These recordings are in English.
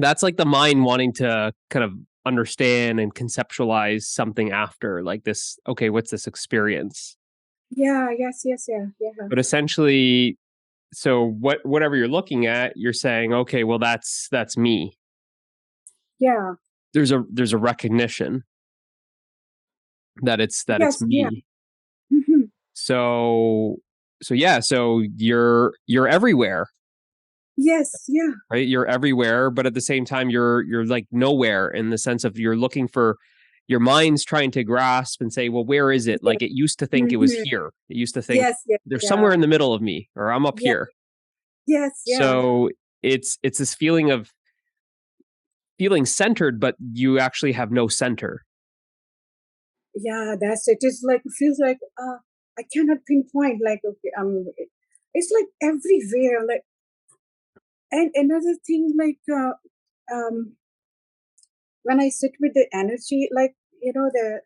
That's like the mind wanting to kind of understand and conceptualize something after, like this, okay, what's this experience? Yeah, yes, yes, yeah, yeah. But essentially, so whatever you're looking at, you're saying, okay, well, that's me. Yeah. There's a recognition that it's Yes, yeah. me. Hmm. So yeah, so you're everywhere, Yes, yeah. right? You're everywhere, but at the same time, you're like nowhere, in the sense of you're looking for, your mind's trying to grasp and say, well, where is it? Yes. Like, it used to think it was Hmm. here. It used to think Yes, yes, there's yeah. somewhere in the middle of me, or I'm up Yes, here. yes, yeah. So it's this feeling of feeling centered, but you actually have no center. Yeah, that's it. It's like it feels like I cannot pinpoint like okay, it's like everywhere. Like and another thing like um when I sit with the energy, like the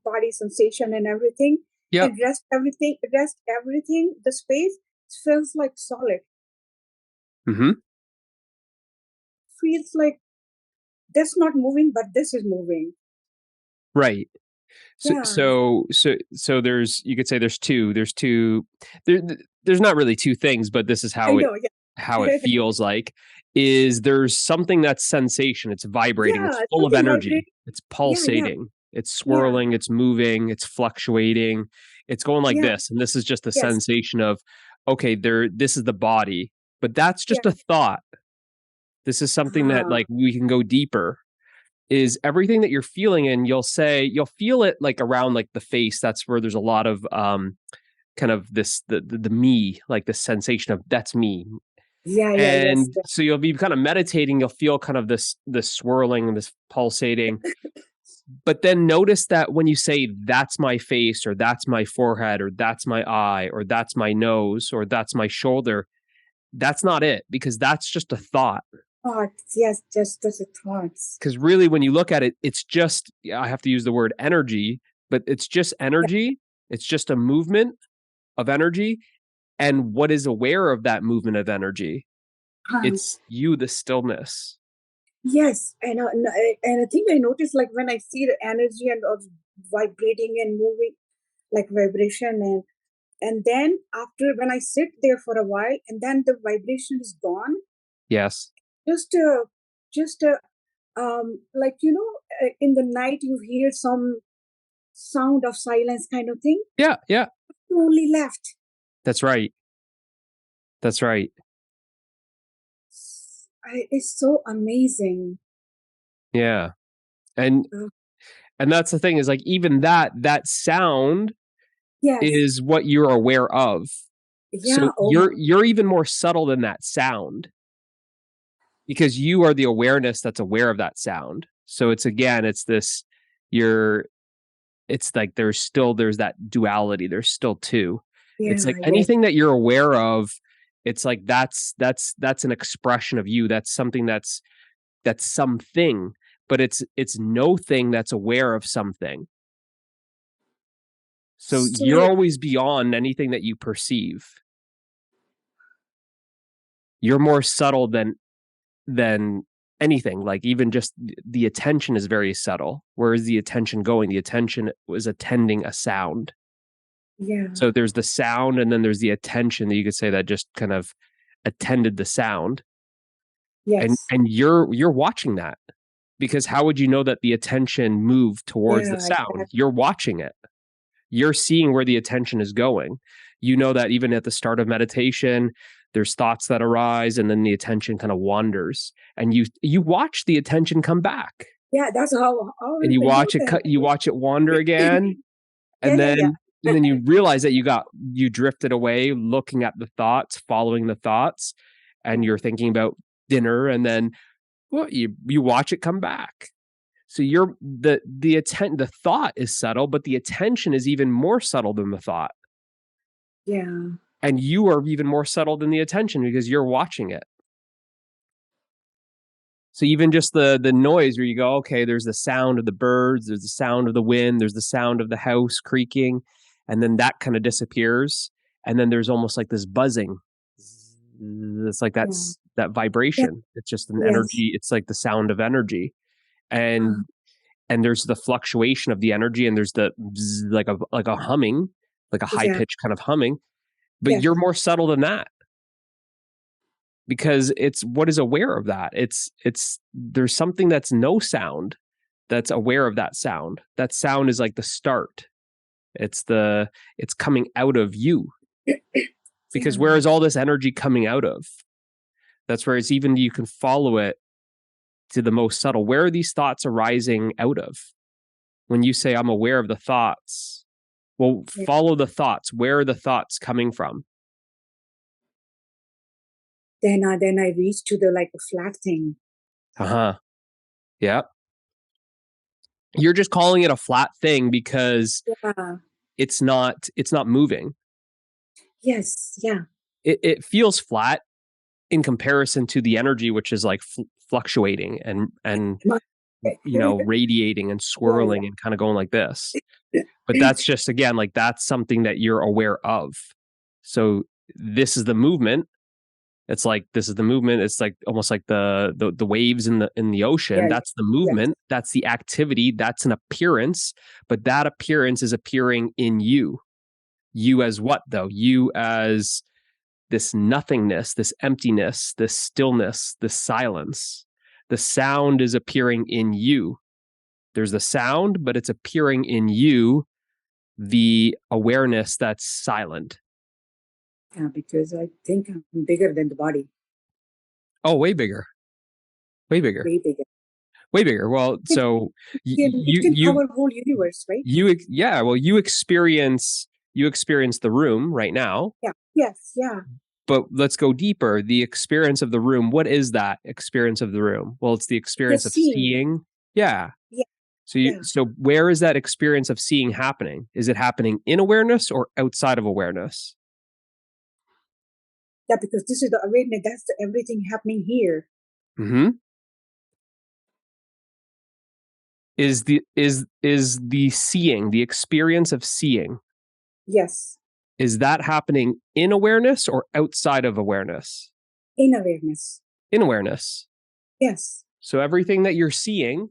body sensation and everything, Yep. and rest everything, the space feels like solid. Mm-hmm. Feels like that's not moving, but this is moving. Right. So, Yeah, there's, you could say there, there's not really two things, but this is I how know. it Yeah, feels like, is there's something that's sensation, it's vibrating, it's yeah, full of something energy, vibrating. it's Yeah, yeah, pulsating, it's yeah, swirling, it's moving, it's fluctuating, it's going like yeah. this. And this is just a Yes, sensation of, okay, this is the body, but that's yeah. just a thought. This is something that, Ah, like, we can go deeper, is everything that you're feeling. And you'll feel it like around like the face. That's where there's a lot of kind of this, the me, like this sensation of that's me. yeah, yeah, yes, And so you'll be kind of meditating, you'll feel kind of this swirling, this pulsating. But then notice that when you say that's my face, or that's my forehead, or that's my eye, or that's my nose, or that's my shoulder, that's not it, because that's just a thought. thoughts. Yes, just the thoughts. Because really, when you look at it, it's just, I have to use the word energy, but it's just Yeah. energy. It's just a movement of energy. And what is aware of that movement of energy? Um, It's you, the stillness. yes, and I think I notice like when I see the energy and all vibrating and moving, like vibration, and then after when I sit there for a while, and then the vibration is gone, Yes. just just like in the night you hear some sound of silence kind of thing. Yeah. Yeah. You only left. That's right. That's right. It's so amazing. Yeah. And Uh, that's the thing, is like, even that sound yes. is what you're aware of. So Yeah. Oh my. you're even more subtle than that sound, because you are the awareness that's aware of that sound. So it's, again, it's this, you're, it's like there's that duality. There's still two. It's Yeah. like Yes. anything that you're aware of, it's like that's an expression of you. That's something that's something, but it's no thing that's aware of something. So So you're always beyond anything that you perceive. You're more subtle than anything. Like, even just the attention is very subtle. Where is the attention going? The attention was attending a sound. yeah. So there's the sound, and then there's the attention, that you could say that just kind of attended the sound. And Yes. you're watching that, because how would you know that the attention moved towards the Yeah. sound? You're watching it. You're seeing where the attention is going. You know that even at the start of meditation, there's thoughts that arise, and then the attention kind of wanders, and you watch the attention come back, Yeah. That's how and you I know watch it that. you watch it wander again, Yeah. and Yeah. Yeah. then you realize that you drifted away looking at the thoughts, following the thoughts, and you're thinking about dinner, and then, well, you watch it come back. So you're the thought is subtle, but the attention is even more subtle than the thought. Yeah. And you are even more subtle than the attention, because you're watching it. So even just the noise, where you go, okay, there's the sound of the birds, there's the sound of the wind, there's the sound of the house creaking, and then that kind of disappears, and then there's almost like this buzzing. It's like Yeah. that vibration. It's just an Yes. energy. It's like the sound of energy. And there's the fluctuation of the energy, and there's the bzz, like a humming, like a high pitched kind of humming. But Yeah. you're more subtle than that, because it's what is aware of that. It's there's something that's no sound that's aware of that sound. That sound is like the start. It's coming out of you. Because where is all this energy coming out of? That's where it's even, you can follow it to the most subtle. Where are these thoughts arising out of? When you say, I'm aware of the thoughts, well, follow the thoughts. Where are the thoughts coming from? Then I reach to the like a flat thing. Yeah. You're just calling it a flat thing because it's not moving. Yes. Yeah. It feels flat in comparison to the energy, which is like fluctuating and radiating and swirling and kind of going like this. But that's just, again, like that's something that you're aware of. So this is the movement. It's like, this is the movement. It's like almost like the waves in the ocean. Yeah. That's the movement. Yeah. That's the activity. That's an appearance. But that appearance is appearing in you. You as what, though? You as this nothingness, this emptiness, this stillness, this silence. The sound is appearing in you. There's the sound, but it's appearing in you, the awareness that's silent. Yeah, because I think I'm bigger than the body. Oh, way bigger. Way bigger. Way bigger. Way bigger. Well, so it can cover whole universe, right? You experience the room right now. Yeah. Yes. Yeah. But let's go deeper. The experience of the room. What is that experience of the room? Well, it's the experience of seeing. Yeah. Yeah. So where is that experience of seeing happening? Is it happening in awareness or outside of awareness? Yeah, because this is the awareness. That's everything happening here. Mm-hmm. Is the seeing, the experience of seeing? Yes. Is that happening in awareness or outside of awareness? In awareness. In awareness. Yes. So everything that you're seeing,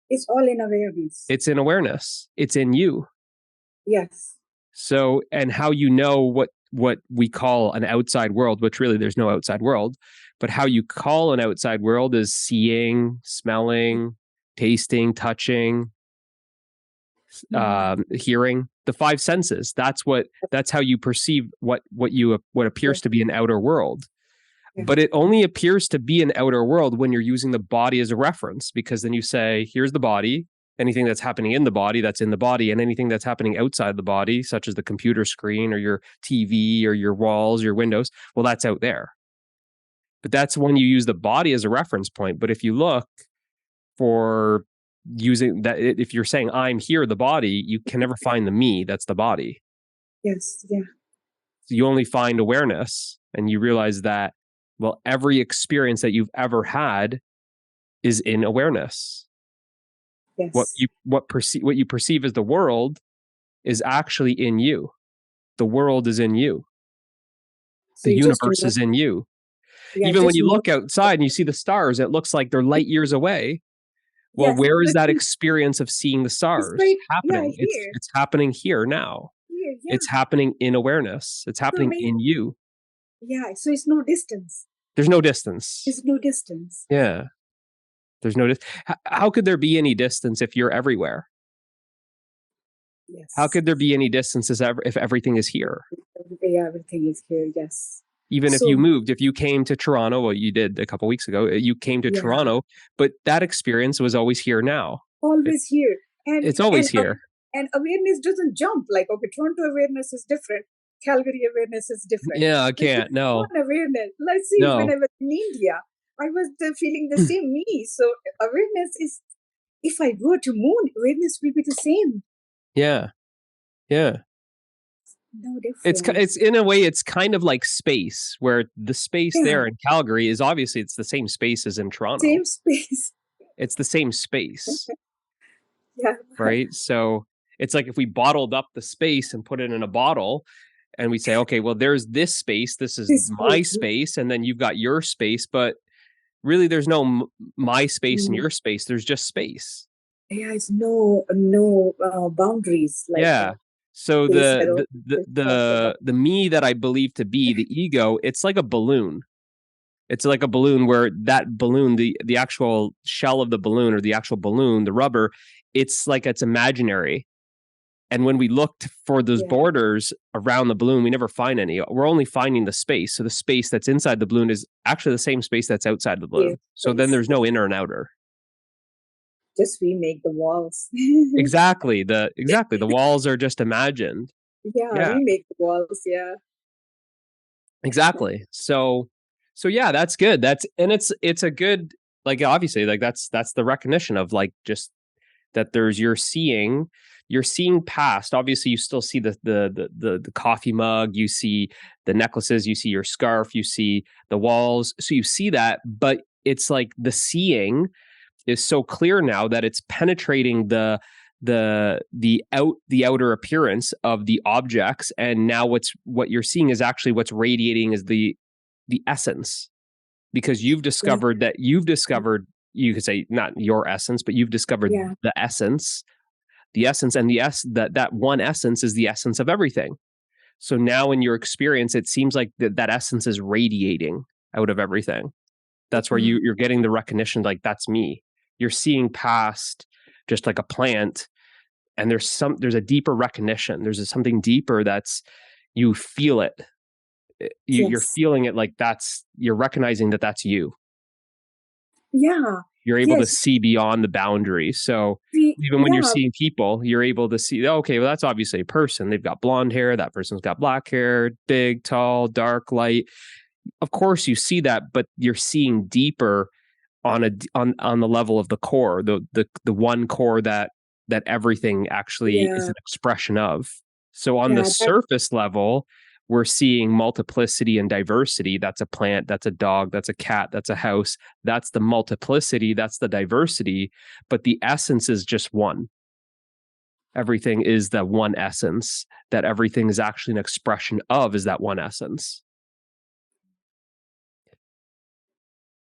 it's all in awareness. It's in awareness. It's in you. Yes. So, and how you know what we call an outside world, which really there's no outside world, but how you call an outside world is seeing, smelling, tasting, touching, hearing, the five senses. That's how you perceive what appears to be an outer world. But it only appears to be an outer world when you're using the body as a reference, because then you say, here's the body, anything that's happening in the body, that's in the body, and anything that's happening outside the body, such as the computer screen or your TV or your walls, your windows, well, that's out there. But that's when you use the body as a reference point. But if you look for using that, if you're saying I'm here, the body, you can never find the me, that's the body. Yes. Yeah. So you only find awareness, and you realize that, well, every experience that you've ever had is in awareness. Yes. What you perceive as the world is actually in you. The world is in you. So the universe is in you. Yeah, even when you look outside and you see the stars, it looks like they're light years away. Well, where is that experience of seeing the stars happening? It's happening here now. Here, yeah. It's happening in awareness. It's happening in you. Yeah, so it's no distance. There's no distance. There's no distance. Yeah. There's no how could there be any distance if you're everywhere? Yes. How could there be any distance if everything is here? Yeah, everything is here, yes. Even if you moved, if you came to Toronto, well, you did a couple of weeks ago, you came to Toronto, but that experience was always here now. Always here. And it's always here. And awareness doesn't jump. Like, okay, Toronto awareness is different. Calgary awareness is different. Yeah, I can't. No. Awareness. Let's see, when I was in India, I was feeling the same me. So awareness is, if I go to moon, awareness will be the same. Yeah. Yeah. No difference. It's in a way, it's kind of like space, where the space there in Calgary is obviously it's the same space as in Toronto. Same space. It's the same space. Yeah. Right. So it's like if we bottled up the space and put it in a bottle, And we say, okay, well, there's this space. This is This my space. space. And then you've got your space. But really, there's no my space and your space. There's just space. Yeah, it's no boundaries like Yeah. So they said. Oh, the me that I believe to be the ego, it's like a balloon. It's like a balloon where that balloon, the actual shell of the balloon or the actual balloon, the rubber, it's like it's imaginary. And when we looked for those borders around the balloon, we never find any. We're only finding the space. So the space that's inside the balloon is actually the same space that's outside the balloon. So then there's no inner and outer. Just we make the walls. Exactly. The walls are just imagined. Yeah, we make the walls. Yeah. Exactly. So yeah, that's good. It's a good, like, obviously, like that's the recognition of like just that there's you're seeing past. Obviously, you still see the coffee mug, you see the necklaces, you see your scarf, you see the walls. So you see that, but it's like the seeing is so clear now that it's penetrating the outer appearance of the objects, and now what you're seeing is actually what's radiating is the essence, because you've discovered you could say not your essence, but you've discovered the essence, and that one essence is the essence of everything. So now in your experience, it seems like that essence is radiating out of everything. That's where you're getting the recognition, like, that's me. You're seeing past just like a plant, and there's a deeper recognition. There's something deeper that's, you feel it. You're feeling it, like you're recognizing that that's you. Yeah. You're able to see beyond the boundaries. So even when you're seeing people, you're able to see, okay, well, that's obviously a person. They've got blonde hair. That person's got black hair, big, tall, dark, light. Of course you see that, but you're seeing deeper on the level of the core, the one core that everything actually is an expression of. So on the surface level, we're seeing multiplicity and diversity. That's a plant, that's a dog, that's a cat, that's a house. That's the multiplicity, that's the diversity, but the essence is just one. Everything is the one essence, that everything is actually an expression of, is that one essence.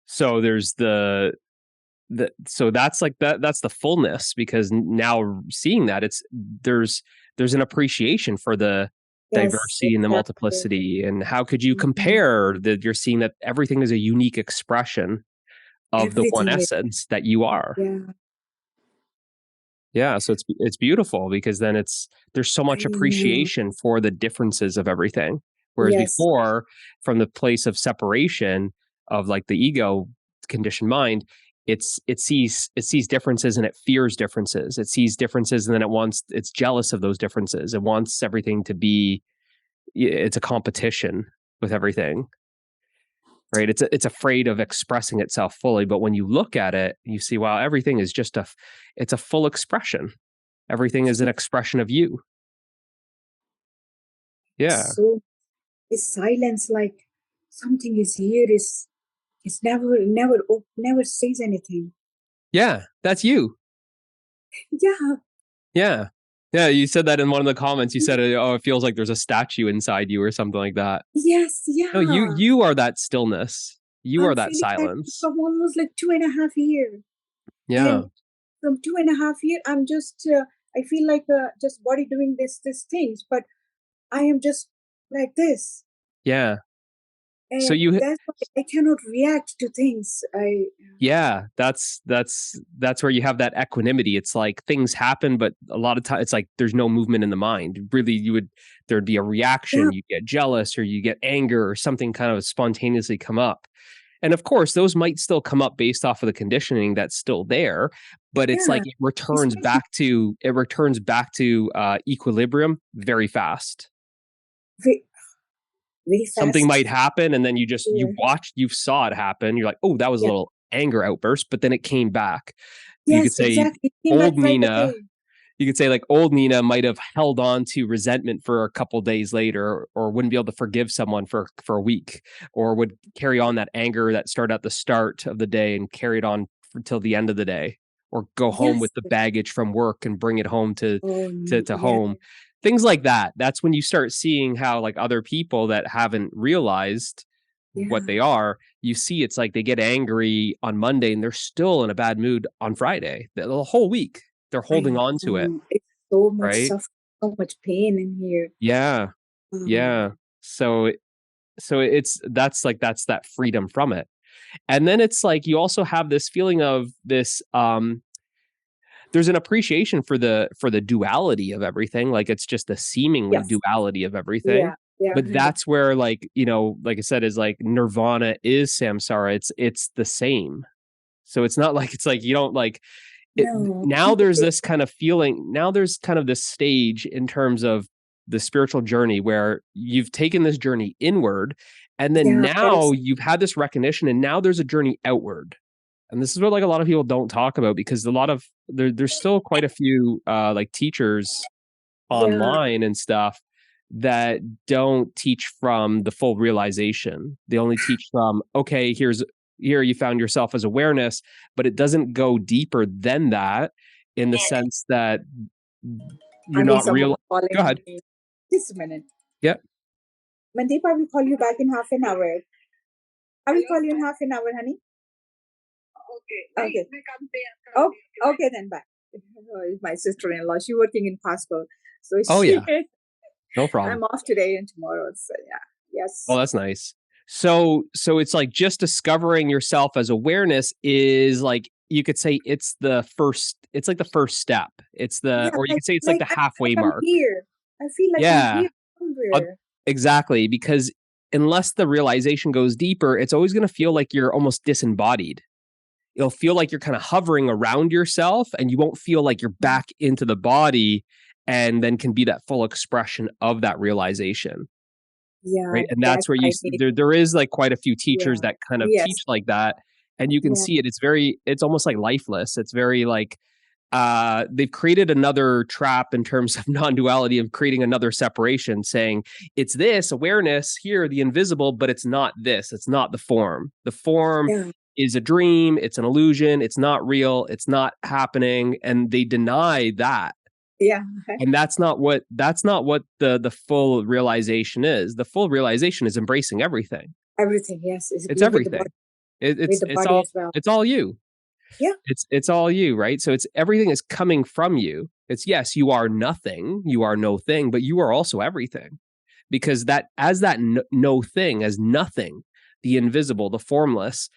So there's so that's like that's the fullness, because now seeing that there's an appreciation for the diversity and the multiplicity. And how could you compare that? You're seeing that everything is a unique expression of the one essence that you are. Yeah. So it's beautiful, because then there's so much appreciation for the differences of everything. Whereas before, from the place of separation of like the ego conditioned mind, it sees differences and it fears differences. It sees differences and then it's jealous of those differences. It wants everything to be, it's a competition with everything, right? It's afraid of expressing itself fully. But when you look at it, you see, wow, everything is just it's a full expression. Everything is an expression of you. Yeah. So it's silence, like something is here, it's never says anything. Yeah, that's you. Yeah. Yeah. Yeah, you said that in one of the comments. You said, oh, it feels like there's a statue inside you or something like that. Yes, yeah. No, you are that stillness. You are that silence. From almost like 2.5 years. Yeah. And from 2.5 years, I'm just, I feel like just body doing this things, but I am just like this. Yeah. And so that's why I cannot react to things. Yeah, that's where you have that equanimity. It's like things happen, but a lot of times it's like there's no movement in the mind. Really, there'd be a reaction. You get jealous or you get anger or something kind of spontaneously come up. And of course, those might still come up based off of the conditioning that's still there, but it's like it returns back to equilibrium very fast. Something might happen, and then you saw it happen. You're like, oh, that was a little anger outburst, but then it came back. Yes, you could say exactly. old Nina. You could say like old Nina might have held on to resentment for a couple days later, or wouldn't be able to forgive someone for a week, or would carry on that anger that started at the start of the day and carried on until the end of the day, or go home with the baggage from work and bring it home to yeah. home. Things like that. That's when you start seeing how like other people that haven't realized what they are, you see it's like they get angry on Monday and they're still in a bad mood on Friday. The whole week they're holding on to it. It's so much Right? so much pain in here. Yeah. Yeah. So it's that's that freedom from it. And then it's like you also have this feeling of this there's an appreciation for the duality of everything. Like it's just the seemingly duality of everything. But that's where, like, you know, like I said, is like nirvana is samsara. It's the same. So it's not like, it's like you don't like it. Now there's this kind of feeling. Now there's kind of this stage in terms of the spiritual journey where you've taken this journey inward, and then now you've had this recognition, and now there's a journey outward. And this is what like a lot of people don't talk about, because a lot of there's still quite a few like teachers online and stuff that don't teach from the full realization. They only teach from, okay, here you found yourself as awareness, but it doesn't go deeper than that, in the sense that you're not real. Go ahead. Just a minute. Yeah. Mandeep, I will call you back in half an hour. I will call you in half an hour, honey. Okay. Oh, okay then. Bye. My sister-in-law, she's working in Pasco, so no problem. I'm off today and tomorrow. So yes. Oh, that's nice. So it's like just discovering yourself as awareness is like, you could say it's the first. It's like the first step. It's the, or you could say it's like the halfway mark. Here, I feel like I'm here somewhere. Exactly, because unless the realization goes deeper, it's always going to feel like you're almost disembodied. It'll feel like you're kind of hovering around yourself, and you won't feel like you're back into the body, and then can be that full expression of that realization. Yeah. Right. And that's where there is like quite a few teachers that kind of teach like that. And you can see it. It's almost like lifeless. It's very like, they've created another trap in terms of non-duality, of creating another separation, saying it's this awareness here, the invisible, but it's not this. It's not the form. The form is a dream. It's an illusion. It's not real. It's not happening. And they deny that. Yeah. And that's not what the full realization is. The full realization is embracing everything. Everything, yes. It's everything. It's all you. Yeah. It's all you, right? So it's everything is coming from you. It's, yes, you are nothing, you are no thing, but you are also everything. Because that, as that no thing, as nothing, the invisible, the formless,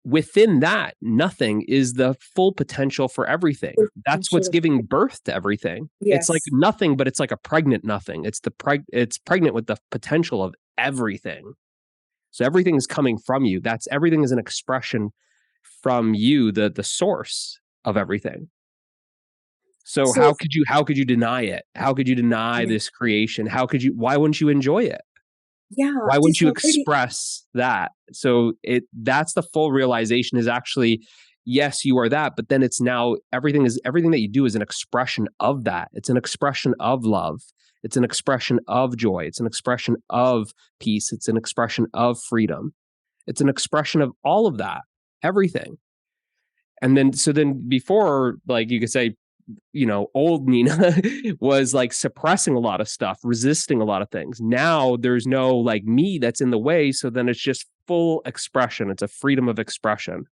within that nothing is the full potential for everything. That's what's giving birth to everything. It's like nothing, but it's like a pregnant nothing. It's it's pregnant with the potential of everything. So everything is coming from you. That's, everything is an expression from you, the source of everything. So how could you deny it? How could you deny this creation? Why wouldn't you enjoy it? Yeah. Why wouldn't you express that? So that's the full realization, is actually, yes, you are that, but then it's now everything that you do is an expression of that. It's an expression of love. It's an expression of joy. It's an expression of peace. It's an expression of freedom. It's an expression of all of that, everything. And then before, like you could say, you know, old Nina was like suppressing a lot of stuff, resisting a lot of things. Now there's no like me that's in the way. So then it's just full expression. It's a freedom of expression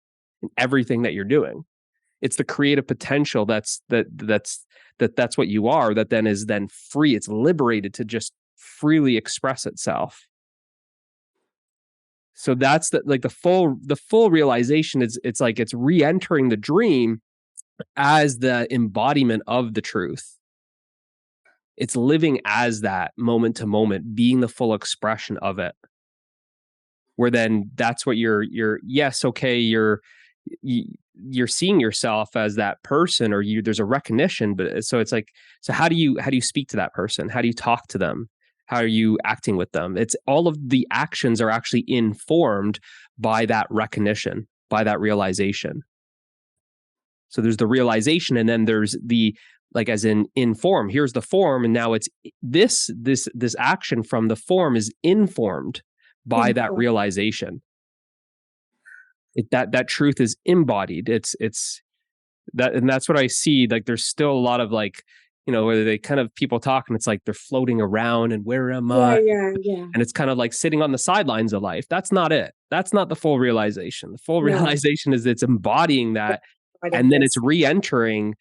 in everything that you're doing. It's the creative potential that's what you are, that then is then free. It's liberated to just freely express itself. So that's the full realization is, it's like it's re-entering the dream as the embodiment of the truth. It's living as that moment to moment, being the full expression of it. Where then that's what you're yes, okay, you're seeing yourself as that person, or there's a recognition, but so it's like, so how do you speak to that person? How do you talk to them? How are you acting with them? It's all of the actions are actually informed by that recognition, by that realization. So there's the realization, and then there's the, like, as in form. Here's the form, and now it's this action from the form is informed by that realization. That truth is embodied. It's And that's what I see. Like, there's still a lot of like, where they kind of people talk and it's like they're floating around and where am I? Yeah. And it's kind of like sitting on the sidelines of life. That's not it. That's not the full realization. The full realization is it's embodying that, and then it's re-entering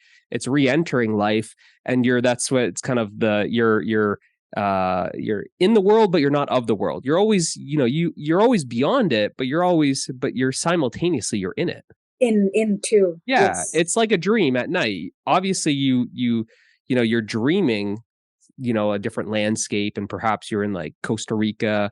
life, and that's what it's kind of you're in the world, but you're not of the world. You're always, you're always beyond it, but you're simultaneously you're in it. In too. Yeah, Yes. it's like a dream at night. Obviously, you're dreaming, a different landscape, and perhaps you're in like Costa Rica,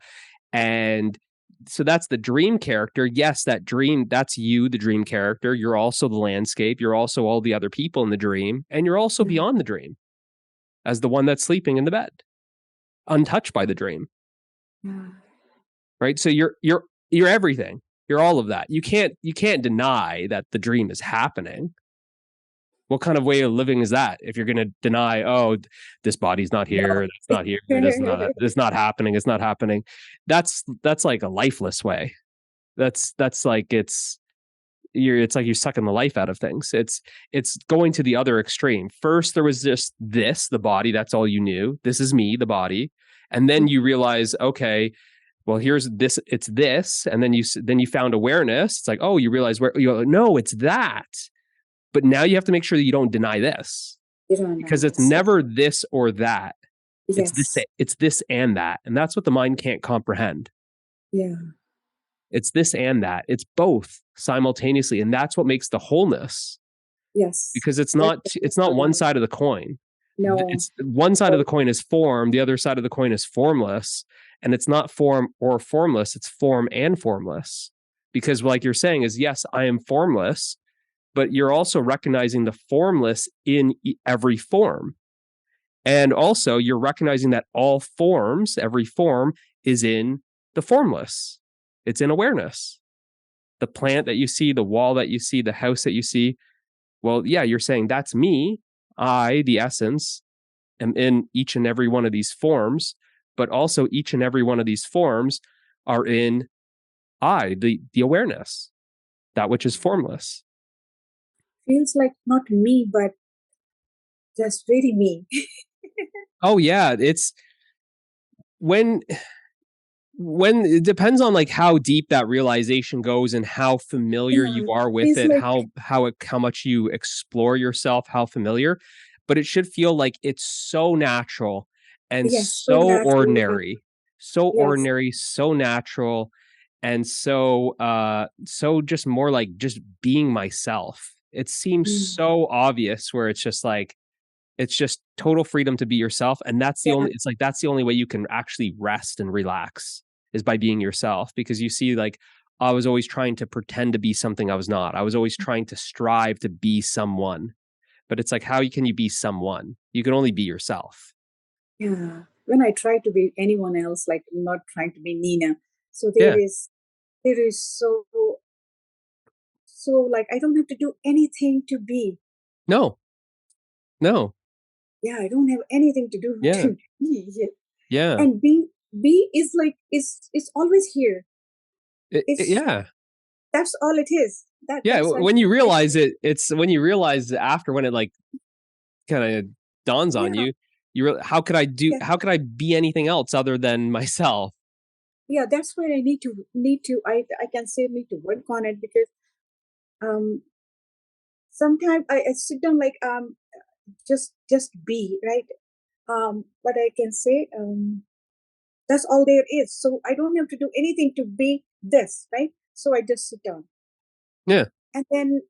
and so that's the dream character. Yes, that dream, that's you, the dream character. You're also the landscape. You're also all the other people in the dream, and you're also beyond the dream as the one that's sleeping in the bed, untouched by the dream. Right? So you're everything. You're all of that. You can't deny that the dream is happening. What kind of way of living is that? If you're going to deny, oh, this body's not here, that's not here, this not happening, it's not happening. That's like a lifeless way. That's like it's like you're sucking the life out of things. It's going to the other extreme. First, there was just the body. That's all you knew. This is me, the body, and then you realize, okay, well, here's this. It's this, and then you found awareness. It's like, oh, you realize where you go. No, it's that. But now you have to make sure that you don't deny this, because it's never this or that. Yes. It's this and that, and that's what the mind can't comprehend. Yeah. It's this and that. It's both simultaneously, and that's what makes the wholeness. Yes. Because it's not one side of the coin. No. It's one side of the coin is form, the other side of the coin is formless, and it's not form or formless, it's form and formless. Because like you're saying is, yes, I am formless, but you're also recognizing the formless in every form. And also you're recognizing that all forms, every form is in the formless. It's in awareness. The plant that you see, the wall that you see, the house that you see. Well, yeah, you're saying that's me. I, the essence, am in each and every one of these forms, but also each and every one of these forms are in I, the awareness, that which is formless. Feels like not me, but just very me. Oh yeah, it's when it depends on like how deep that realization goes and how familiar you are with it, like, how much you explore yourself, how familiar, but it should feel like it's so natural and so natural, ordinary, ordinary, so natural, and so just more like just being myself. It seems so obvious, where it's just like, it's just total freedom to be yourself. And that's the only, it's like, that's the only way you can actually rest and relax, is by being yourself. Because you see, like, I was always trying to pretend to be something I was not. I was always trying to strive to be someone. But it's like, how can you be someone? You can only be yourself. Yeah. When I try to be anyone else, like not trying to be Nina. So there is so like, I don't have to do anything to be. No. Yeah, I don't have anything to do to be. Yeah. And be is like, it's always here. That's all it is. When you realize it, it's when you realize after, when it like kind of dawns on you, how could I be anything else other than myself? Yeah, that's where I need to I can say need to work on it, because sometimes I sit down like just be, right? But I can say that's all there is. So I don't have to do anything to be this, right? So I just sit down. Yeah. And then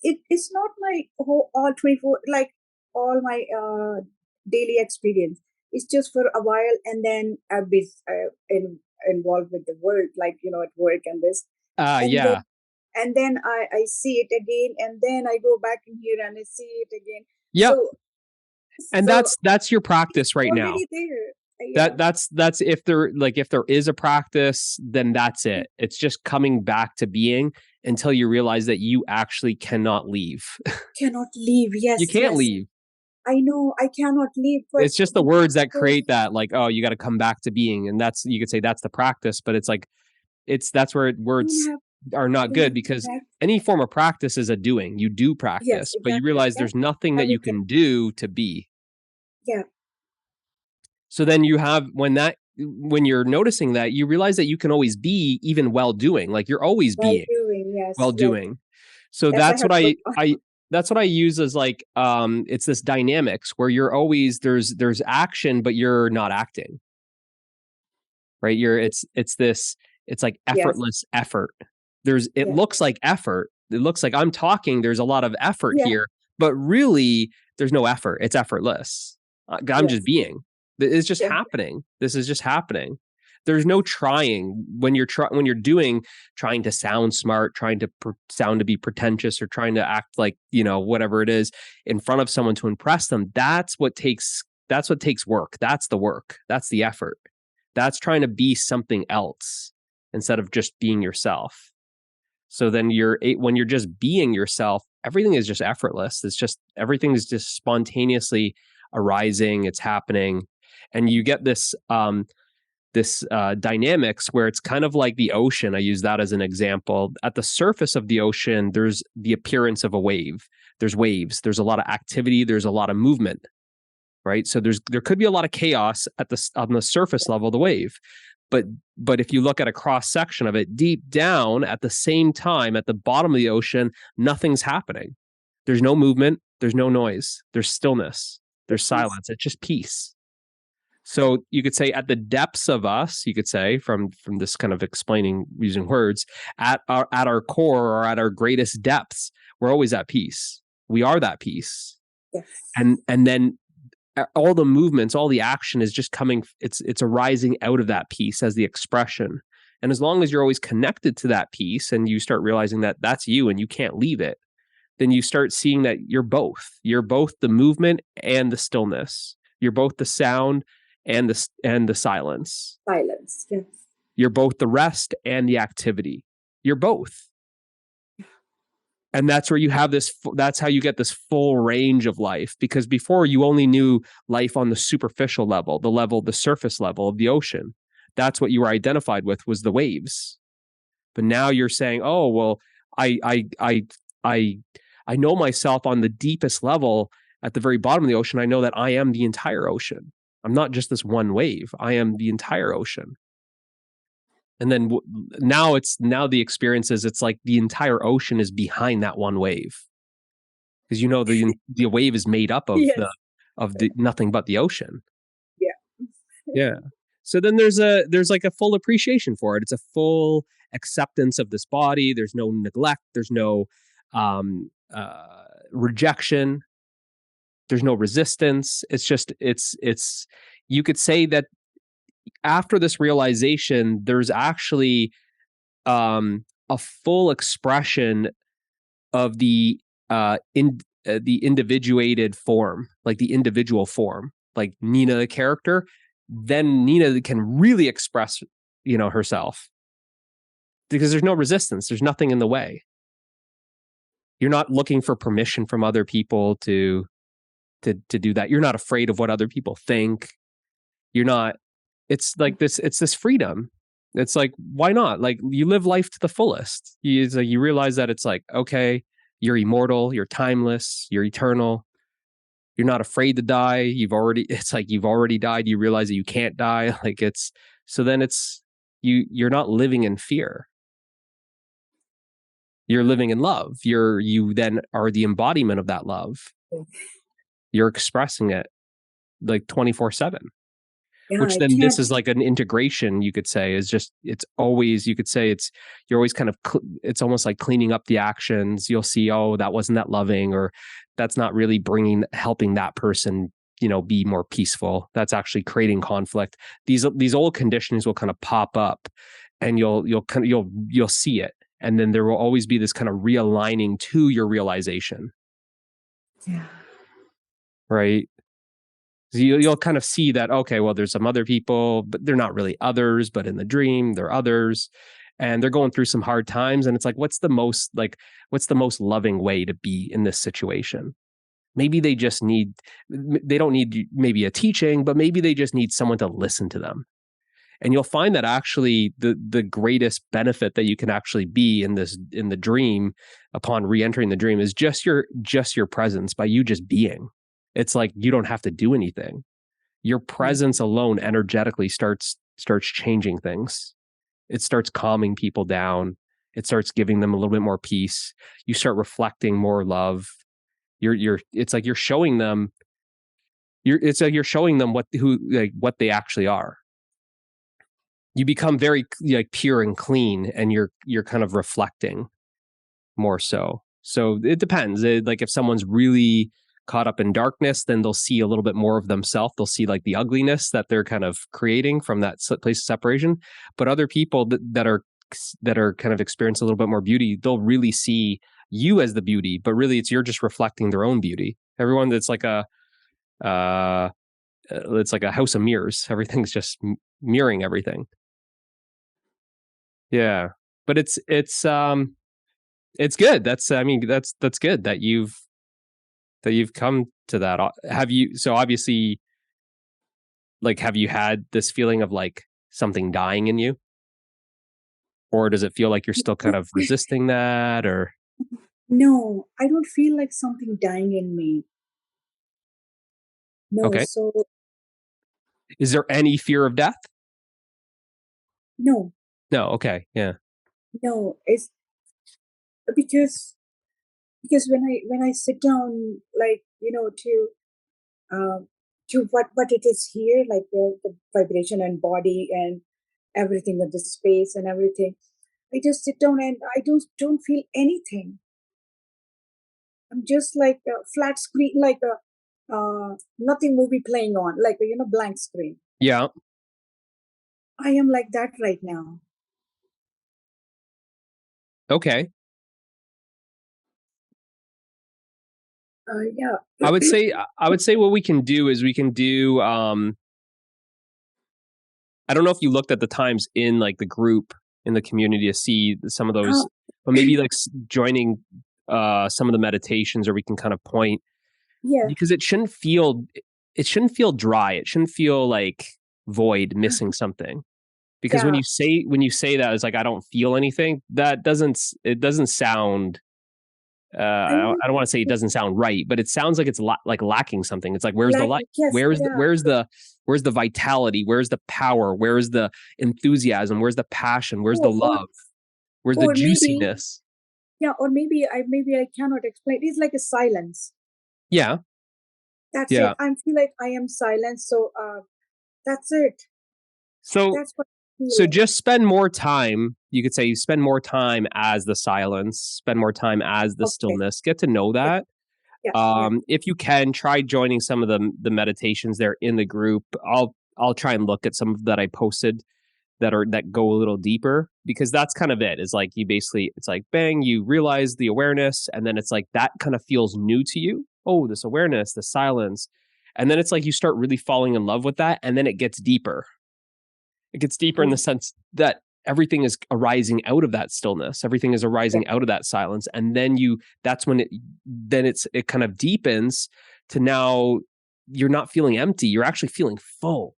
it's not my whole all 24, like all my daily experience. It's just for a while, and then I'll be involved with the work, like, at work and this. And then I see it again, and then I go back in here and I see it again. Yeah. And that's your practice right now. There. That's if there is a practice, then that's it. It's just coming back to being until you realize that you actually cannot leave. Cannot leave. Yes. You can't leave. I know I cannot leave, but It's just the words that create that, like, oh, you got to come back to being. And that's, you could say that's the practice, but it's like, that's where words are not good, because any form of practice is a doing. You do practice, yes, but you exactly. realize there's nothing that you can do to be. Yeah. So then you have, when you're noticing that, you realize that you can always be even while doing, like you're always While being doing, yes, while yes. doing. So Yes, that's what I that's what I use as like, it's this dynamics where you're always, there's action, but you're not acting. Right? It's like effortless effort. It looks like effort. It looks like I'm talking, there's a lot of effort here, but really there's no effort. It's effortless. I'm just being. It's just happening. This is just happening. There's no trying when you're trying to sound smart, trying to sound to be pretentious, or trying to act like, whatever it is in front of someone to impress them. That's what takes work. That's the work. That's the effort. That's trying to be something else instead of just being yourself. So then when you're just being yourself, everything is just effortless. It's just, everything is just spontaneously arising. It's happening. And you get this dynamics where it's kind of like the ocean. I use that as an example. At the surface of the ocean, there's the appearance of a wave. There's waves. There's a lot of activity. There's a lot of movement. Right. So there could be a lot of chaos on the surface level of the wave. But if you look at a cross section of it, deep down at the same time, at the bottom of the ocean, nothing's happening. There's no movement. There's no noise. There's stillness. There's silence. It's just peace. So you could say at the depths of us, you could say from this kind of explaining using words, at our core, or at our greatest depths, we're always at peace. We are that peace. Yes. And then all the movements, all the action is just coming. It's arising out of that peace as the expression. And as long as you're always connected to that peace, and you start realizing that that's you and you can't leave it, then you start seeing that you're both. You're both the movement and the stillness. You're both the sound and the silence. Silence, yes. You're both the rest and the activity. You're both. And that's where you have that's how you get this full range of life. Because before, you only knew life on the superficial level, the surface level of the ocean. That's what you were identified with, was the waves. But now you're saying, oh, well, I know myself on the deepest level at the very bottom of the ocean. I know that I am the entire ocean. I'm not just this one wave. I am the entire ocean. And then now the experience is, it's like the entire ocean is behind that one wave, because the wave is made up of the nothing but the ocean. Yeah. So then there's like a full appreciation for it. It's a full acceptance of this body. There's no neglect. There's no rejection. There's no resistance. It's just you could say that after this realization, there's actually a full expression of the individuated form, like the individual form, like Nina, the character. Then Nina can really express, herself, because there's no resistance. There's nothing in the way. You're not looking for permission from other people to do that. You're not afraid of what other people think. You're not. It's like this. It's this freedom. It's like, why not? Like, you live life to the fullest. You realize that it's like, okay, you're immortal, you're timeless, you're eternal. You're not afraid to die. It's like you've already died. You realize that you can't die. Like you're not living in fear. You're living in love. You then are the embodiment of that love. You're expressing it like 24/7. Which then this is like an integration, you could say, you're always kind of, it's almost like cleaning up the actions. You'll see, oh, that wasn't that loving, or that's not really helping that person, be more peaceful. That's actually creating conflict. These old conditionings will kind of pop up, and you'll see it. And then there will always be this kind of realigning to your realization. Yeah. Right. You'll kind of see that, okay, well, there's some other people, but they're not really others, but in the dream, they're others, and they're going through some hard times. And it's like, what's the most loving way to be in this situation? Maybe they just need, they don't need maybe a teaching, but maybe they just need someone to listen to them. And you'll find that actually the greatest benefit that you can actually be in the dream upon re-entering the dream is just your presence, by you just being. It's like you don't have to do anything. Your presence alone energetically starts changing things. It starts calming people down. It starts giving them a little bit more peace. You start reflecting more love. It's like you're showing them what they actually are. You become very like pure and clean, and you're kind of reflecting more so. So it depends. Like if someone's really caught up in darkness, then they'll see a little bit more of themselves. They'll see like the ugliness that they're kind of creating from that place of separation. But other people that are kind of experience a little bit more beauty, they'll really see you as the beauty, but really you're just reflecting their own beauty. Everyone that's like it's like a house of mirrors. Everything's just mirroring everything. Yeah. But it's good. That's good that you've come to that. Have you, so obviously, like, have you had this feeling of like something dying in you? Or does it feel like you're still kind of resisting that, or? No, I don't feel like something dying in me. No, Okay. so Is there any fear of death? no, No. Okay. Yeah. no. It's because when I sit down, like, uh, to what it is here, like the vibration and body and everything of the space and everything, I just sit down and I don't feel anything. I'm just like a flat screen, like a nothing movie playing on, like a blank screen. Yeah. I am like that right now. Okay. Yeah. I would say what we can do is we can do, I don't know if you looked at the times in like the group in the community to see some of those, Uh, but maybe like joining some of the meditations, or we can kind of point, yeah. because it shouldn't feel dry. It shouldn't feel like void, missing something. Because Yeah. when you say that, it's like I don't feel anything. That doesn't sound. I know. I don't want to say it doesn't sound right, but it sounds like it's like lacking something. It's like, where's the Like, light? yes, Where's the, yeah. where's the vitality? Where's the power? Where's the enthusiasm? Where's the passion? Where's the Or or love? Where's the or maybe, juiciness? yeah, or maybe I cannot explain. It's like a silence. Yeah, That's it. yeah. I feel like I am silent. So that's it. So That's what I'm so feeling. just spend more time. You could say you spend more time as the silence. Spend more time as the Okay. stillness. Get to know Yeah, that. yeah, yeah. If you can, try joining some of the meditations there in the group. I'll try and look at some that I posted that go a little deeper, because that's kind of it. Is like you basically, it's like bang, you realize the awareness, and then it's like that kind of feels new to you. Oh, this awareness, the silence, and then it's like you start really falling in love with that, and then it gets deeper. It gets deeper in Oh, the sense that everything is arising out of that stillness, everything is yeah. arising out of that silence, and then that's when it kind of deepens to, now you're not feeling empty, you're actually feeling full.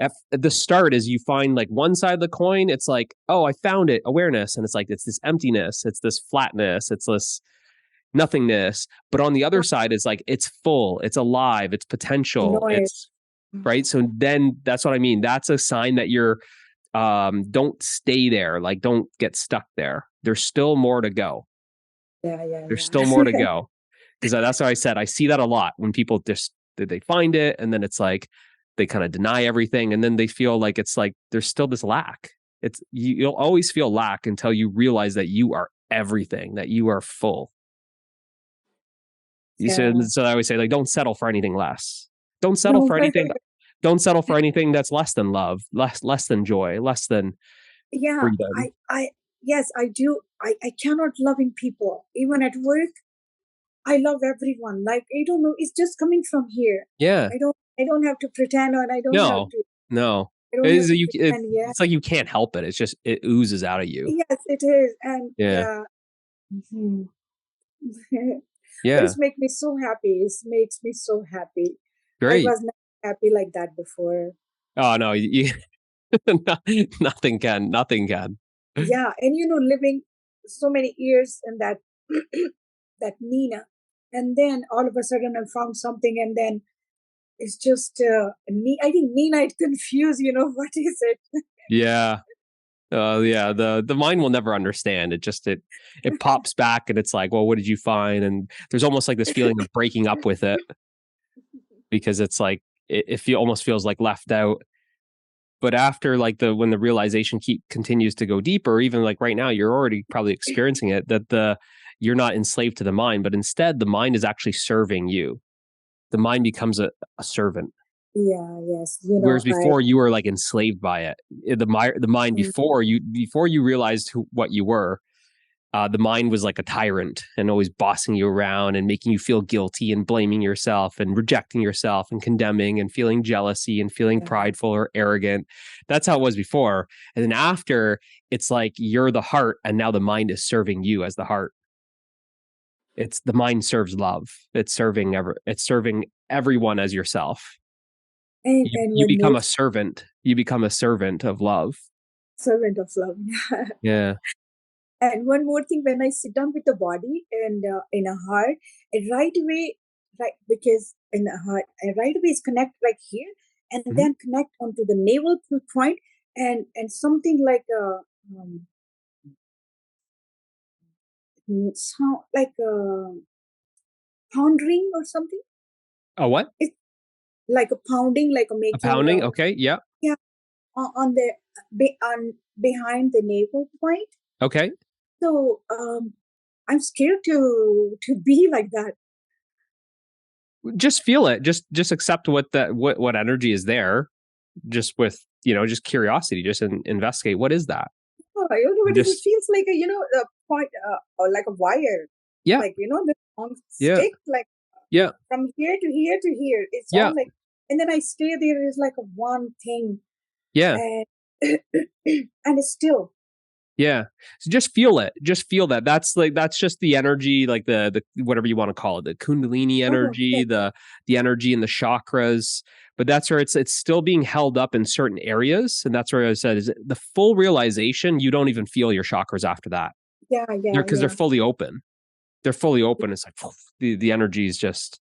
At the start, as you find like one side of the coin, it's like, oh, I found it, awareness, and it's like it's this emptiness, it's this flatness, it's this nothingness. But on the other side is like it's full, it's alive, it's I potential, know it. it's right. So then that's what I mean. That's a sign that you're, don't stay there, like don't get stuck there. There's still more to go. Yeah, yeah, There's still more to yeah. go. Because that's what I said. I see that a lot when people just, they find it, and then it's like they kind of deny everything, and then they feel like it's like there's still this lack. You'll always feel lack until you realize that you are everything, that you are full. You said, Yeah. so I always say, like, don't settle for anything less. Don't settle No, for anything. Don't settle for anything that's less than love, less than joy, less than yeah, freedom. yes, I do. I cannot loving people. Even at work, I love everyone. Like, I don't know, it's just coming from here. Yeah. I don't have to pretend, or No. No. I don't have to pretend. Yeah. It's like you can't help it. It's just it oozes out of you. Yes, it is. And Yeah. yeah. Mhm. But Yeah. it's make me so happy. It makes me so happy. I Great. was not happy like that before. Oh no, nothing can. Nothing can. Yeah, and living so many years in that that Nina, and then all of a sudden I found something, and then it's just I think Nina is confused. What is it? Yeah. Yeah. The mind will never understand. It pops back and it's like, well, what did you find? And there's almost like this feeling of breaking up with it because it's like it almost feels like left out. But after like when the realization continues to go deeper, even like right now, you're already probably experiencing it that you're not enslaved to the mind, but instead the mind is actually serving you. The mind becomes a servant. Yeah, yes. Whereas I before you were like enslaved by it. The mind mm, before you realized what you were, the mind was like a tyrant and always bossing you around and making you feel guilty and blaming yourself and rejecting yourself and condemning and feeling jealousy and feeling yeah, prideful or arrogant. That's how it was before. And then after, it's like you're the heart and now the mind is serving you as the heart. It's the mind serves love. It's serving everyone as yourself. and You one become more a servant. You become a servant of love. servant of love. Yeah. And one more thing, when I sit down with the body and in a heart, and right away, right, because in the heart, and right away is connect right here, and Mhm. then connect onto the navel point, and something like a sound like a pounding or something. A what? It's like a pounding, like a A making pounding? Okay. Yeah. yeah, on the on behind the navel point. Okay. So I'm scared to be like that. Just feel it. Just accept what energy is there. Just with just curiosity. Just investigate what is that. Oh, I don't know And what it just feels like. A point or like a wire, yeah, like the long yeah, stick, like yeah, from here to here to here. It's all yeah, like, and then I stay there. It's like a one thing, yeah. and and it's still. Yeah. So just feel it. Just feel that. That's just the energy, like the whatever you want to call it, the Kundalini Oh, energy, okay. the energy in the chakras. But that's where it's still being held up in certain areas. And that's where I said is the full realization, you don't even feel your chakras after that. Yeah, They're yeah, because they're yeah, fully open. They're fully open. It's like the energy is just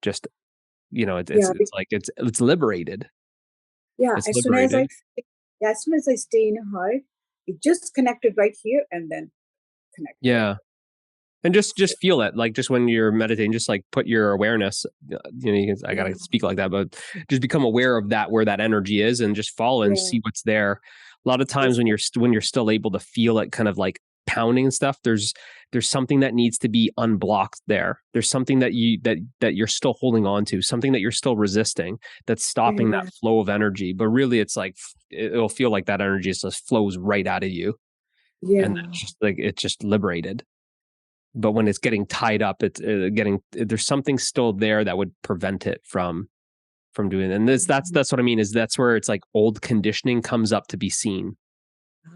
yeah, it's like it's liberated. yeah. It's liberated. As soon as I stay in a heart, it just connected right here and then connected. Yeah. And just feel it, like just when you're meditating, just like put your awareness. I Yeah, gotta speak like that, but just become aware of that where that energy is, and just follow and yeah. see what's there. A lot of times Just when you're still able to feel it, kind of like pounding and stuff. There's something that needs to be unblocked there. There's something that you're still holding on to, something that you're still resisting, that's yeah, stopping that yeah, flow of energy. But really, it's like it'll feel like that energy just flows right out of you, and then yeah. it's just liberated. But when it's getting tied up, it's getting there's something still there that would prevent it from doing it. And that's what I mean is that's where it's like old conditioning comes up to be seen.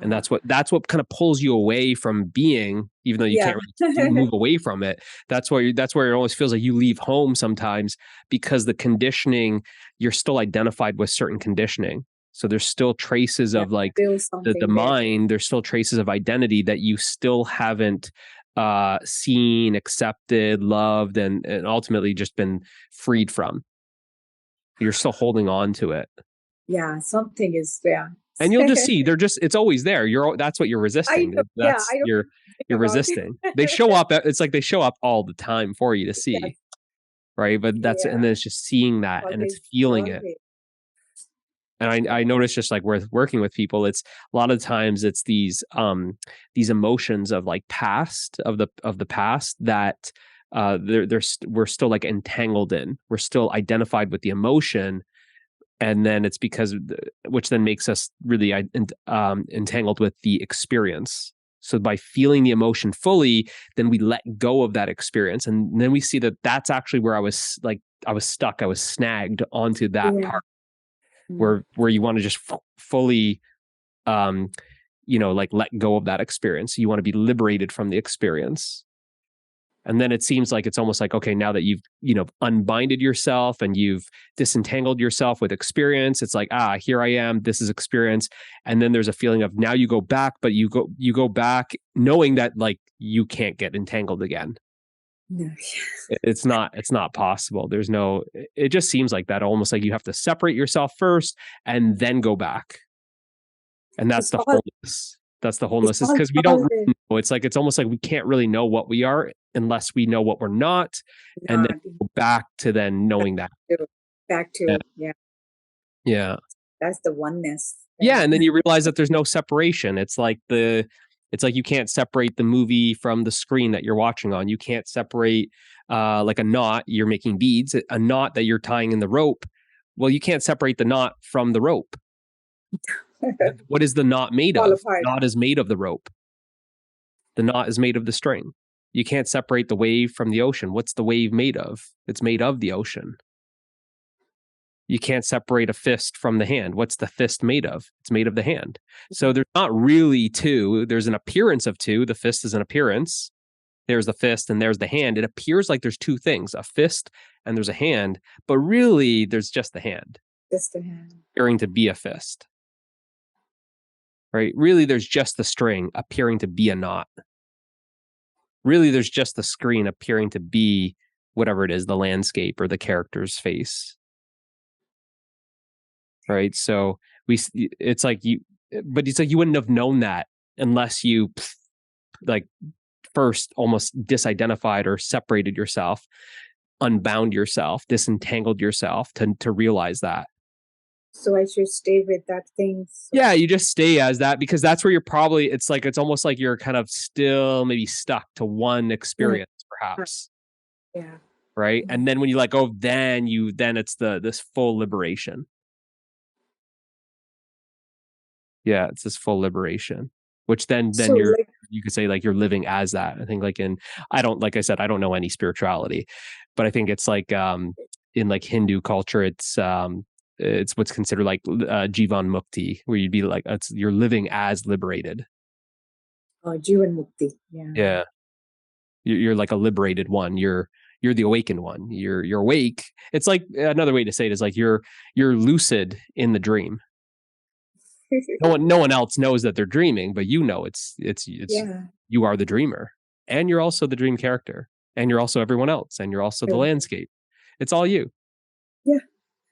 And Ah, that's what kind of pulls you away from being, even though you yeah. can't really move away from it. That's where it always feels like you leave home sometimes, because the conditioning, you're still identified with certain conditioning. So there's still traces Yeah, of like still the something there. mind, there's still traces of identity that you still haven't seen, accepted, loved, and ultimately just been freed from. You're still holding on to it. Yeah, something is there. And you'll just see it's always there. That's what you're I resisting. know. Yeah, I don't think You're about it. resisting. They show up. It's like they show up all the time for you to see, Yes, right? But and yeah, then it's just seeing that and it's always, feeling it. always. And I noticed just like with working with people, it's a lot of times it's these emotions of like of the past that we're still like entangled in. We're still identified with the emotion, and then it's because which then makes us really entangled with the experience. So by feeling the emotion fully, then we let go of that experience, and then we see that that's actually where I was stuck, I was snagged onto that Yeah. part Mm. where you want to just fully um like let go of that experience. You want to be liberated from the experience. And then it seems like it's almost like, okay, now that you've, unbinded yourself and you've disentangled yourself with experience, it's like, here I am, this is experience. And then there's a feeling of now you go back, but you go back knowing that like you can't get entangled again. No. It's not possible. There's no, it just seems like that, almost like you have to separate yourself first and then go back. And that's It's the all wholeness. That's the it's wholeness. It's all because we don't about really know. It's almost like we can't really know what we are unless we know what we're not, and then not go back to then knowing that. back Yeah. to Yeah. that's the oneness. Yeah. And then you realize that there's no separation. It's like you can't separate the movie from the screen that you're watching on. You can't separate like a knot, you're making beads, a knot that you're tying in the rope. Well, you can't separate the knot from the rope. What is the knot made Fall of? apart. The knot is made of the rope. The knot is made of the string. You can't separate the wave from the ocean. What's the wave made of? It's made of the ocean. You can't separate a fist from the hand. What's the fist made of? It's made of the hand. So there's not really two. There's an appearance of two. The fist is an appearance. There's the fist and there's the hand. It appears like there's two things, a fist and there's a hand, but really there's just the hand. Just the hand. Appearing to be a fist. Right? Really, there's just the string appearing to be a knot. Really, there's just the screen appearing to be whatever it is, the landscape or the character's face. Right? So it's like you wouldn't have known that unless you like first almost disidentified or separated yourself, unbound yourself, disentangled yourself to realize that. So I should stay with that thing. So. Yeah, you just stay as that because that's where you're probably, it's almost like you're kind of still maybe stuck to one experience, perhaps. Yeah. Right. And then when you let go, then it's this full liberation. Yeah, it's this full liberation, which then So, you could say like you're living as that. I think like I said, I don't know any spirituality, but I think it's like in like Hindu culture, it's what's considered like Jivan Mukti, where you'd be like, you're living as liberated. Jivan Mukti. Yeah. Yeah. You're like a liberated one. You're the awakened one. You're awake. It's like another way to say it is like you're lucid in the dream. No one else knows that they're dreaming, but you know it's you are the dreamer, and you're also the dream character, and you're also everyone else, and you're also the landscape. It's all you. Yeah.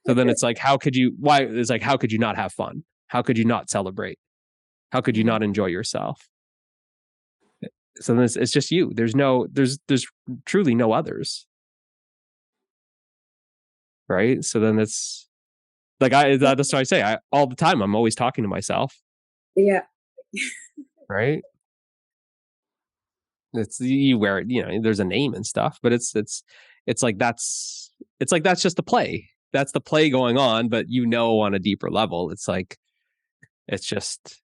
So then it's like, how could you not have fun? How could you not celebrate? How could you not enjoy yourself? So then it's just you. There's truly no others. Right? So then it's like that's what I say. All the time I'm always talking to myself. Yeah. Right? It's you wear it, there's a name and stuff, but it's like that's just the play. That's the play going on, but on a deeper level, it's like it's just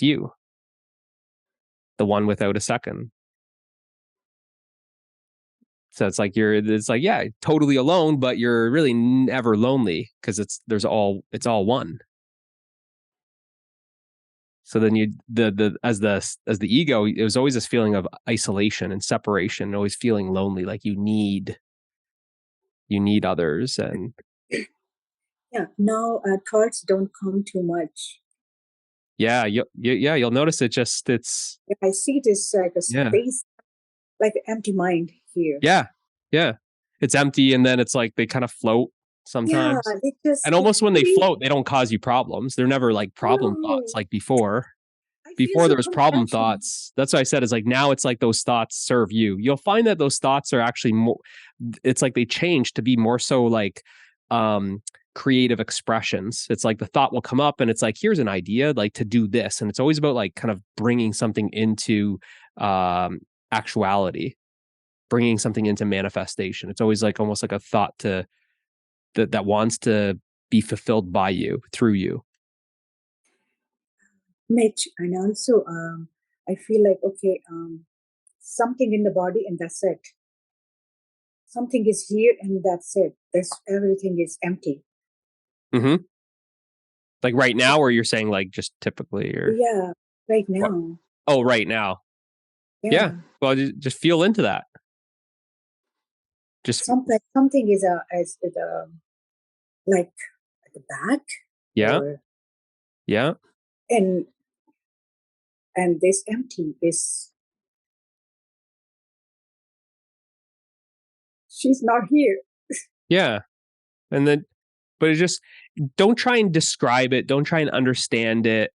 you. The one without a second. So it's like yeah, totally alone, but you're really never lonely because it's all one. So then as the ego, it was always this feeling of isolation and separation, always feeling lonely, like you need others. And yeah, now thoughts don't come too much. Yeah, you'll notice it's. I see this like a space, like an empty mind here. Yeah, it's empty, and then it's like they kind of float sometimes. Yeah, and almost when they float, they don't cause you problems. They're never like problem thoughts like before. Before there was problem thoughts. That's what I said is like now it's like those thoughts serve you. You'll find that those thoughts are actually more. It's like they change to be more so like creative expressions. It's like the thought will come up and it's like, here's an idea like to do this, and it's always about like kind of bringing something into actuality, bringing something into manifestation. It's always like almost like a thought that wants to be fulfilled by you, through you. Mitch, and also I feel like okay, something in the body and that's it. Something is here and that's it. Everything is empty. Mm-hmm. Like right now, or you're saying like just typically, or yeah, right now. What? Oh, right now. Yeah. Yeah. Well, just feel into that. Just Something is like at the back, yeah, or yeah, and this empty is, she's not here. yeah. And then, but it just don't try and describe it. Don't try and understand it.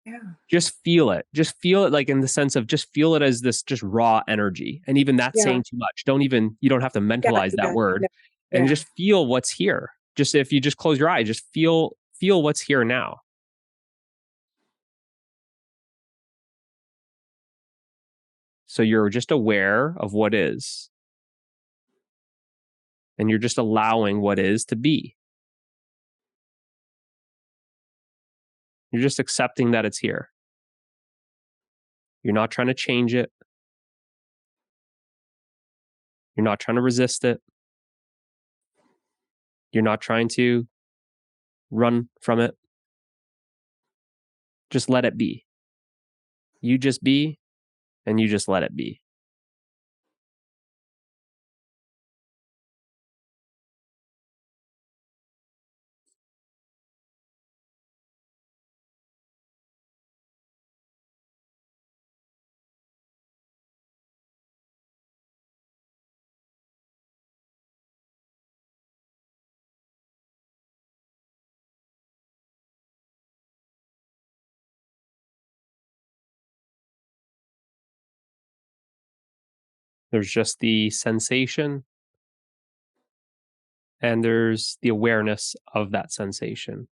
Yeah. Just feel it. Just feel it, like in the sense of just feel it as this just raw energy. And even that's Yeah. saying too much. You don't have to Yeah. mentalize that Yeah. word, No, and yeah. just feel what's here. Just if you just close your eyes, just feel what's here now. So you're just aware of what is, and you're just allowing what is to be. You're just accepting that it's here. You're not trying to change it. You're not trying to resist it. You're not trying to run from it. Just let it be. You just be, and you just let it be. There's just the sensation, and there's the awareness of that sensation.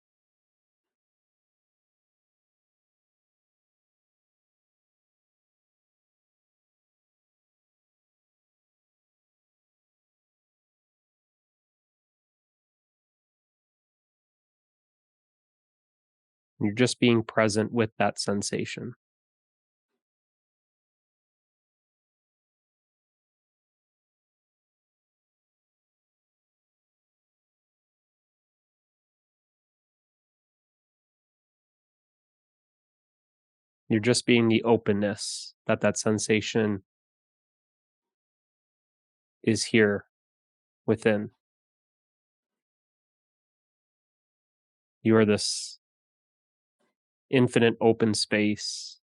You're just being present with that sensation. You're just being the openness that that sensation is here within. You are this infinite open space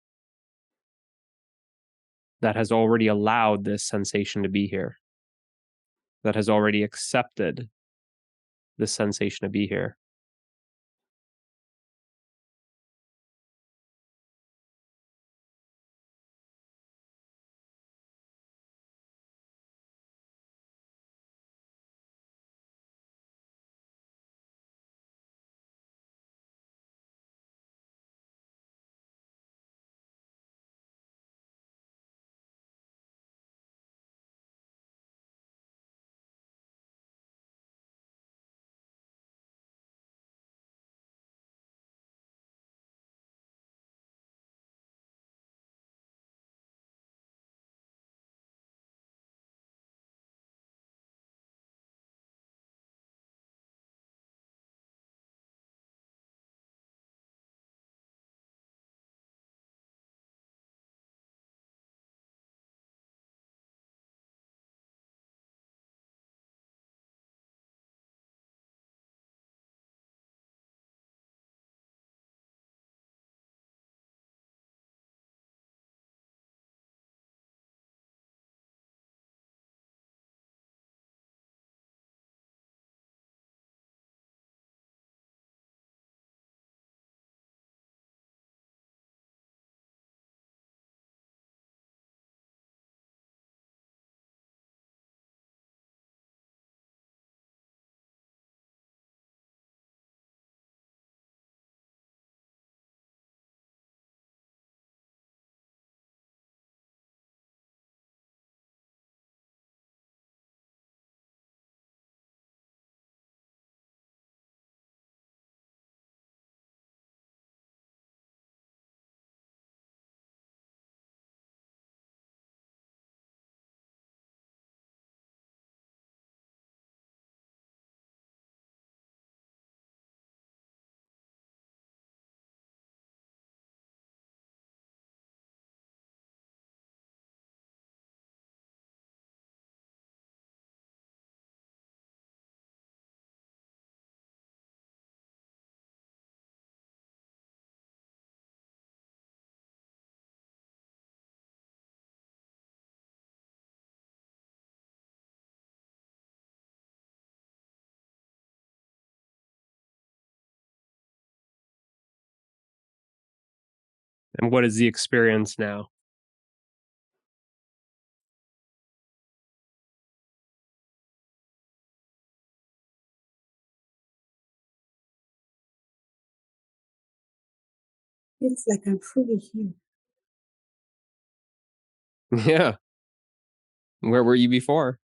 that has already allowed this sensation to be here, that has already accepted this sensation to be here. And what is the experience now? It's like I'm fully here. Yeah. Where were you before?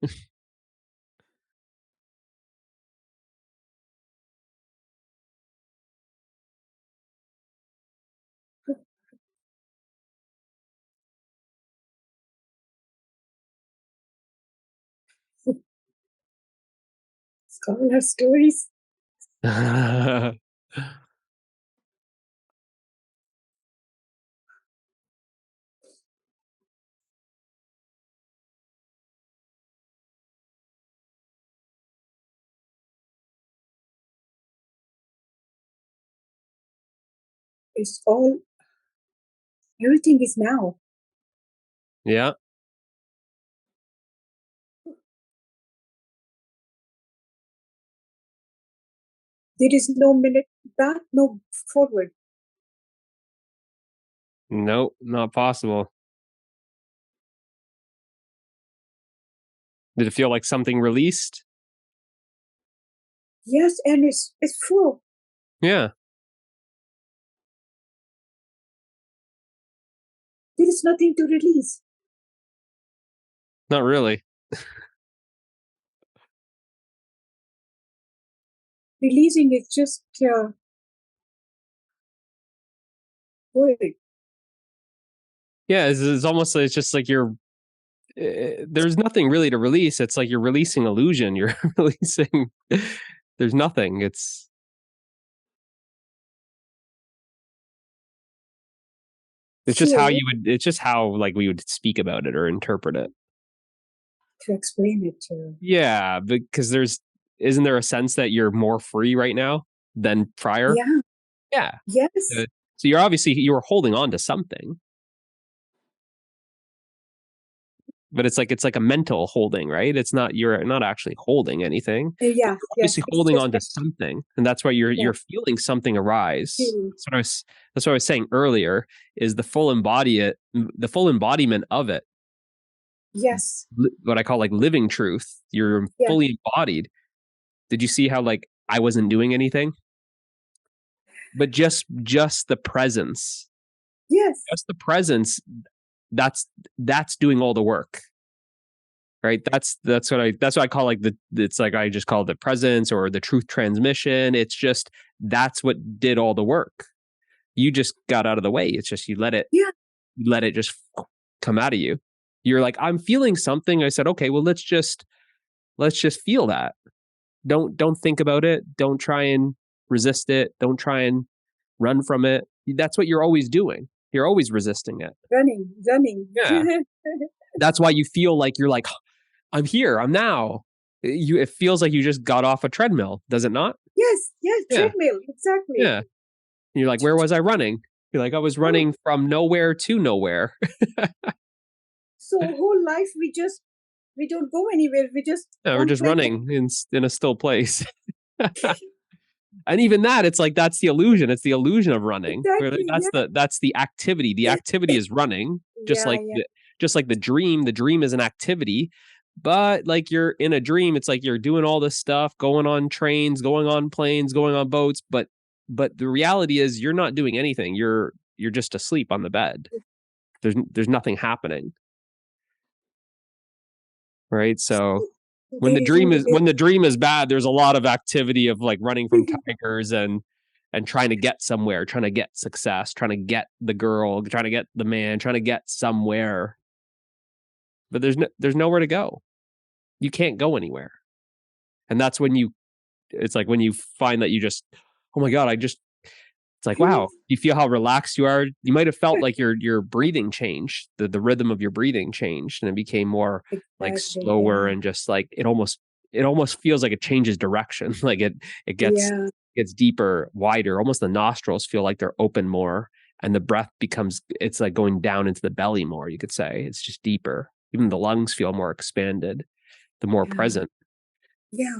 It's all our stories. It's all, everything is now. Yeah. There is no minute back, no forward. Nope, not possible. Did it feel like something released? Yes, and it's full. Yeah. There is nothing to release. Not really. Releasing is just word. Yeah, it's almost it's just like you're there's nothing really to release. It's like you're releasing illusion. You're releasing there's nothing. It's just how So you would it's just how like we would speak about it or interpret it. to explain it to, Yeah, because there's isn't there a sense that you're more free right now than prior? yeah, Yeah. yes, Uh, so you're obviously you're holding on to something, but it's like a mental holding, right? It's not you're not actually holding anything, but yeah, you're yes. obviously It's holding just on to something, and that's why yeah, you're feeling something arise. feeling. That's what I was saying earlier. Is the full embodiment of it, Yes, what I call like living truth. You're yeah, fully embodied. Did you see how like I wasn't doing anything, but just the presence, yes, just the presence. That's doing all the work, right? That's what I call like it's like I just call it the presence or the truth transmission. It's just that's what did all the work. You just got out of the way. It's just yeah, you let it just come out of you. You're like, I'm feeling something. I said, okay, well, let's just feel that. Don't think about it. Don't try and resist it. Don't try and run from it. That's what you're always doing. You're always resisting it. running. Yeah. That's why you feel like you're like, I'm here. I'm now. It feels like you just got off a treadmill, does it not? Yes, yes, Yeah. treadmill, exactly. Yeah. And you're like, where was I running? You're like, I was Oh, running from nowhere to nowhere. so whole life we don't go anywhere. We just Yeah, we're one just place. running in a still place. And even that, it's like that's the illusion. It's the illusion of running. Exactly. Yeah, That's the activity. The activity is running, yeah, yeah. just like the dream. The dream is an activity, but like you're in a dream, it's like you're doing all this stuff, going on trains, going on planes, going on boats, but the reality is you're not doing anything. You're just asleep on the bed. There's nothing happening, right? So There is no. when the dream is bad, there's a lot of activity of like running from tigers and trying to get somewhere, trying to get success, trying to get the girl, trying to get the man, trying to get somewhere. But there's nowhere to go. You can't go anywhere. And that's when it's like when you find that you just, oh my God, it's like, wow, you feel how relaxed you are. You might have felt like your breathing changed, the rhythm of your breathing changed, and it became more like Exactly. slower Yeah, and just like it almost feels like it changes direction. Like it yeah, gets deeper, wider. Almost the nostrils feel like they're open more, and the breath becomes it's like going down into the belly more. You could say it's just deeper. Even the lungs feel more expanded, the more yeah, present. yeah.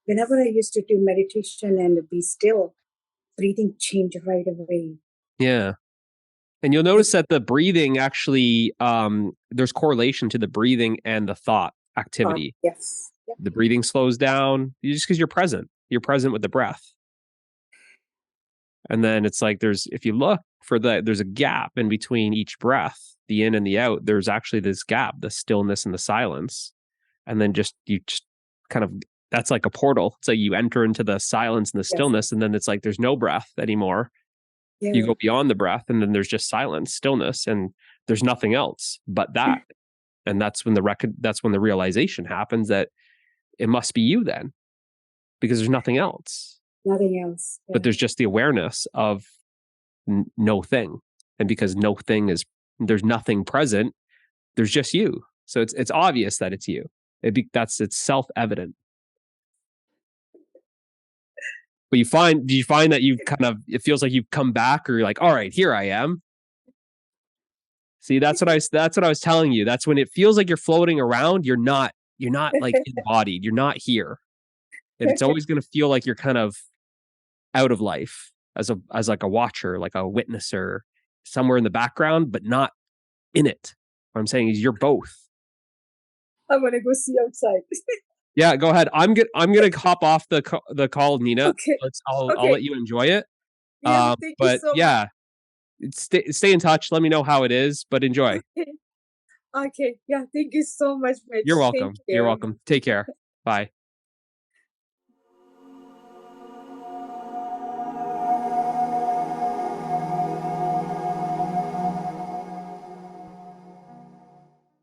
Whenever I used to do meditation and be still, breathing changed right away. Yeah. And you'll notice that the breathing actually, there's correlation to the breathing and the thought activity. Yes. Yep. The breathing slows down just because you're present. You're present with the breath. And then it's like if you look for there's a gap in between each breath, the in and the out. There's actually this gap, the stillness and the silence. And then you just kind of, that's like a portal. It's like you enter into the silence and the stillness, Yes. and then it's like there's no breath anymore. Yeah. You go beyond the breath, and then there's just silence, stillness, and there's nothing else but that. And that's when the realization happens that it must be you then, because there's nothing else. Nothing else. Yeah. But there's just the awareness of no thing. And because there's nothing present, there's just you. So it's obvious that it's you. It's self-evident. But do you find that it feels like you've come back, or you're like, all right, here I am. See, that's what I was telling you. That's when it feels like you're floating around. You're not like embodied. You're not here. And it's always going to feel like you're kind of out of life as like a watcher, like a witnesser, somewhere in the background, but not in it. What I'm saying is you're both. I'm gonna go see outside. Yeah, go ahead. I'm gonna hop off the call, Nina. Okay. I'll Okay. let you enjoy it. Yeah. Thank you But so yeah, stay in touch. Let me know how it is, but enjoy. much. Okay. Okay. Yeah. Thank you so much, Mitch. You're welcome. Thank you. You're welcome. Take care. Bye.